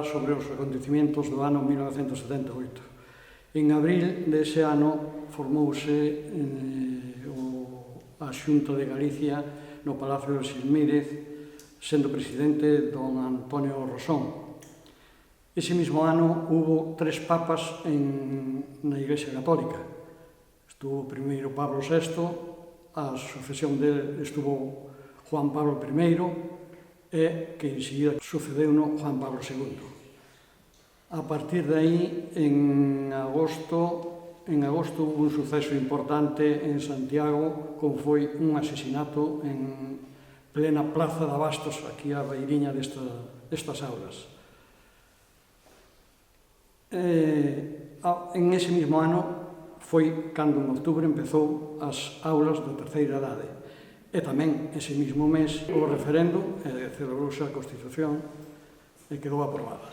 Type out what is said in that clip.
falar sobre os acontecimientos do ano 1978. En abril dese ano formouse a Xunta de Galicia no Palacio de Xilmírez, sendo presidente don Antonio Rosón. Ese mismo ano hubo 3 papas na Igrexa Católica. Estuvo primeiro Pablo VI, a sucesión dele estuvo Juan Pablo I, e que enseguida sucedeu-no Juan Pablo II. A partir de aí, en agosto hubo un suceso importante en Santiago, como foi un asesinato en plena Plaza de Abastos, aquí á beiriña destas aulas. En ese mismo ano foi cando en outubro empezou as aulas da terceira idade. E tamén, ese mismo mes, houve referendo e celebrouse a Constitución e quedou aprobada.